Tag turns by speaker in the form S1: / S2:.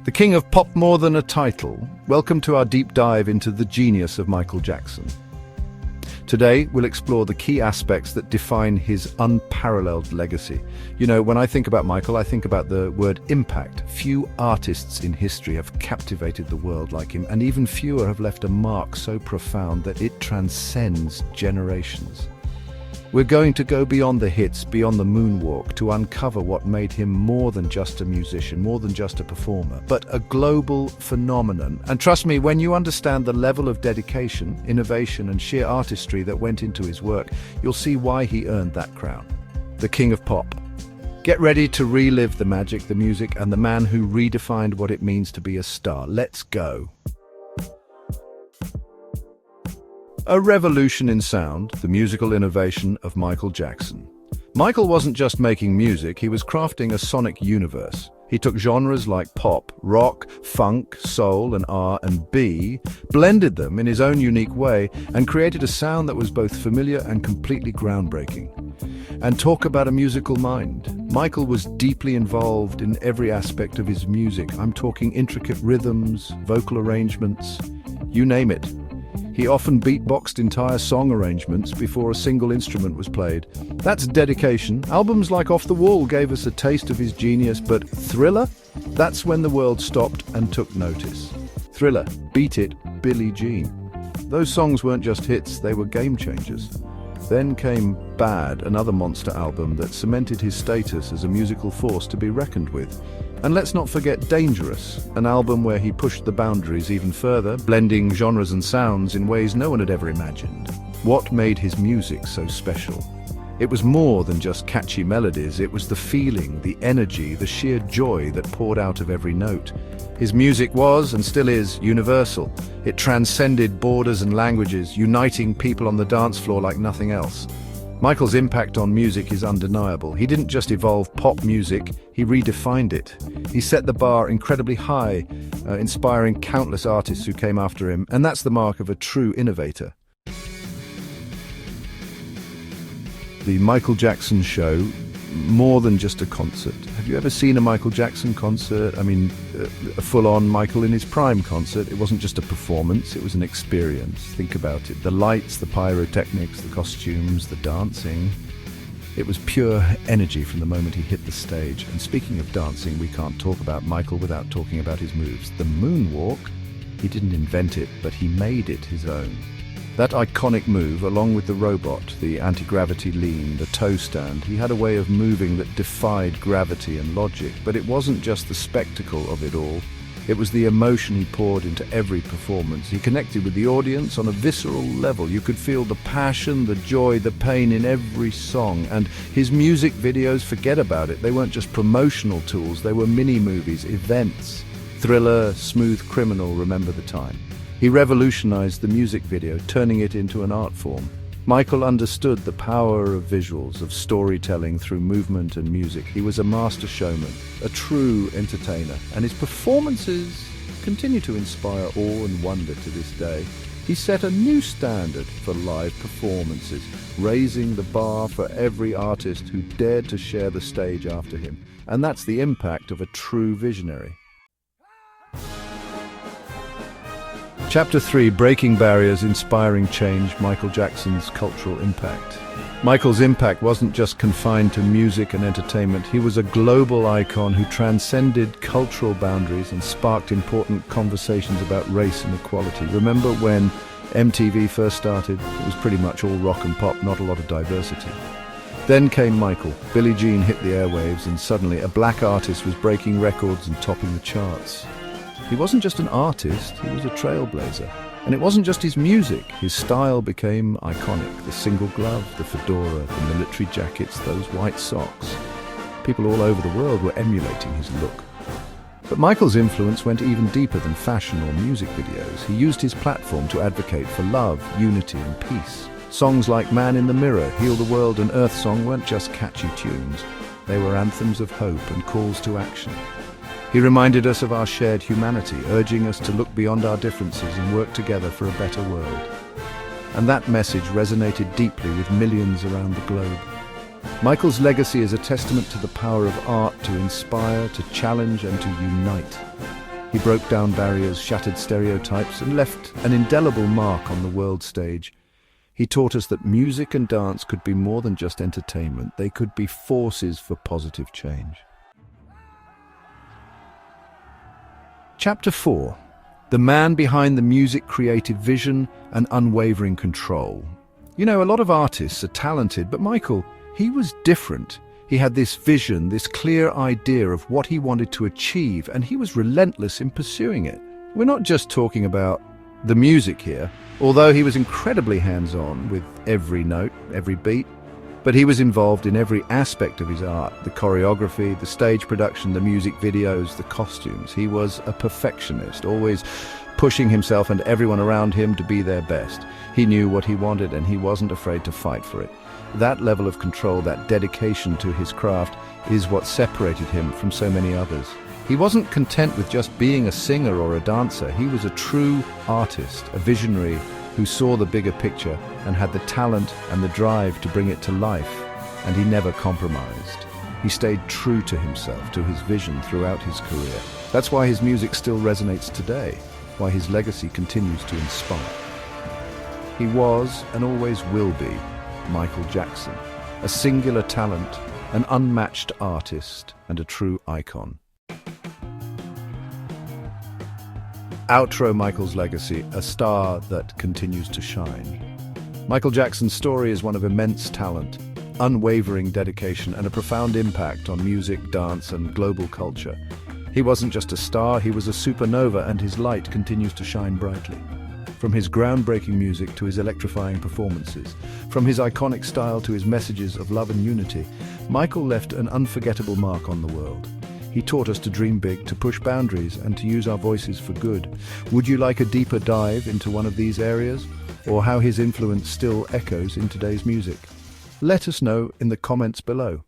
S1: The king of pop more than a title, welcome to our deep dive into the genius of Michael Jackson. Today, we'll explore the key aspects that define his unparalleled legacy. You know, when I think about Michael, I think about the word impact. Few artists in history have captivated the world like him, and even fewer have left a mark so profound that it transcends generations. We're going to go beyond the hits, beyond the moonwalk, to uncover what made him more than just a musician, more than just a performer, but a global phenomenon. And trust me, when you understand the level of dedication, innovation, and sheer artistry that went into his work, you'll see why he earned that crown. The King of Pop. Get ready to relive the magic, the music, and the man who redefined what it means to be a star. Let's go. A revolution in sound, the musical innovation of Michael Jackson. Michael wasn't just making music, he was crafting a sonic universe. He took genres like pop, rock, funk, soul, and R&B, blended them in his own unique way, and created a sound that was both familiar and completely groundbreaking. And talk about a musical mind. Michael was deeply involved in every aspect of his music. I'm talking intricate rhythms, vocal arrangements, you name it. He often beatboxed entire song arrangements before a single instrument was played. That's dedication. Albums like Off the Wall gave us a taste of his genius, but Thriller? That's when the world stopped and took notice. Thriller, Beat It, Billie Jean. Those songs weren't just hits, they were game changers. Then came Bad, another monster album that cemented his status as a musical force to be reckoned with. And let's not forget Dangerous, an album where he pushed the boundaries even further, blending genres and sounds in ways no one had ever imagined. What made his music so special? It was more than just catchy melodies, it was the feeling, the energy, the sheer joy that poured out of every note. His music was, and still is, universal. It transcended borders and languages, uniting people on the dance floor like nothing else. Michael's impact on music is undeniable. He didn't just evolve pop music, he redefined it. He set the bar incredibly high, inspiring countless artists who came after him, and that's the mark of a true innovator. The Michael Jackson Show, more than just a concert. Have you ever seen a Michael Jackson concert? I mean, a full-on Michael in his prime concert. It wasn't just a performance, it was an experience. Think about it. The lights, the pyrotechnics, the costumes, the dancing. It was pure energy from the moment he hit the stage. And speaking of dancing, we can't talk about Michael without talking about his moves. The moonwalk, he didn't invent it, but he made it his own. That iconic move, along with the robot, the anti-gravity lean, the toe stand, he had a way of moving that defied gravity and logic. But it wasn't just the spectacle of it all. It was the emotion he poured into every performance. He connected with the audience on a visceral level. You could feel the passion, the joy, the pain in every song. And his music videos, forget about it. They weren't just promotional tools. They were mini-movies, events. Thriller, Smooth Criminal, Remember the Time. He revolutionized the music video, turning it into an art form. Michael understood the power of visuals, of storytelling through movement and music. He was a master showman, a true entertainer, and his performances continue to inspire awe and wonder to this day. He set a new standard for live performances, raising the bar for every artist who dared to share the stage after him. And that's the impact of a true visionary. Chapter 3, Breaking Barriers, Inspiring Change, Michael Jackson's Cultural Impact. Michael's impact wasn't just confined to music and entertainment. He was a global icon who transcended cultural boundaries and sparked important conversations about race and equality. Remember when MTV first started? It was pretty much all rock and pop, not a lot of diversity. Then came Michael. Billie Jean hit the airwaves, and suddenly a black artist was breaking records and topping the charts. He wasn't just an artist, he was a trailblazer. And it wasn't just his music, his style became iconic. The single glove, the fedora, the military jackets, those white socks. People all over the world were emulating his look. But Michael's influence went even deeper than fashion or music videos. He used his platform to advocate for love, unity and peace. Songs like Man in the Mirror, Heal the World and Earth Song weren't just catchy tunes. They were anthems of hope and calls to action. He reminded us of our shared humanity, urging us to look beyond our differences and work together for a better world. And that message resonated deeply with millions around the globe. Michael's legacy is a testament to the power of art to inspire, to challenge, and to unite. He broke down barriers, shattered stereotypes, and left an indelible mark on the world stage. He taught us that music and dance could be more than just entertainment. They could be forces for positive change. Chapter 4. The man behind the music, creative vision and unwavering control. You know, a lot of artists are talented, but Micheal, he was different. He had this vision, this clear idea of what he wanted to achieve, and he was relentless in pursuing it. We're not just talking about the music here, although he was incredibly hands-on with every note, every beat, but he was involved in every aspect of his art, the choreography, the stage production, the music videos, the costumes. He was a perfectionist, always pushing himself and everyone around him to be their best. He knew what he wanted and he wasn't afraid to fight for it. That level of control, that dedication to his craft, is what separated him from so many others. He wasn't content with just being a singer or a dancer. He was a true artist, a visionary who saw the bigger picture and had the talent and the drive to bring it to life. And he never compromised. He stayed true to himself, to his vision throughout his career. That's why his music still resonates today, why his legacy continues to inspire. He was, and always will be, Micheal Jackson, a singular talent, an unmatched artist, and a true icon. Outro: Micheal's legacy, a star that continues to shine. Micheal Jackson's story is one of immense talent, unwavering dedication, and a profound impact on music, dance, and global culture. He wasn't just a star, he was a supernova, and his light continues to shine brightly. From his groundbreaking music to his electrifying performances, from his iconic style to his messages of love and unity, Micheal left an unforgettable mark on the world. He taught us to dream big, to push boundaries, and to use our voices for good. Would you like a deeper dive into one of these areas, or how his influence still echoes in today's music? Let us know in the comments below.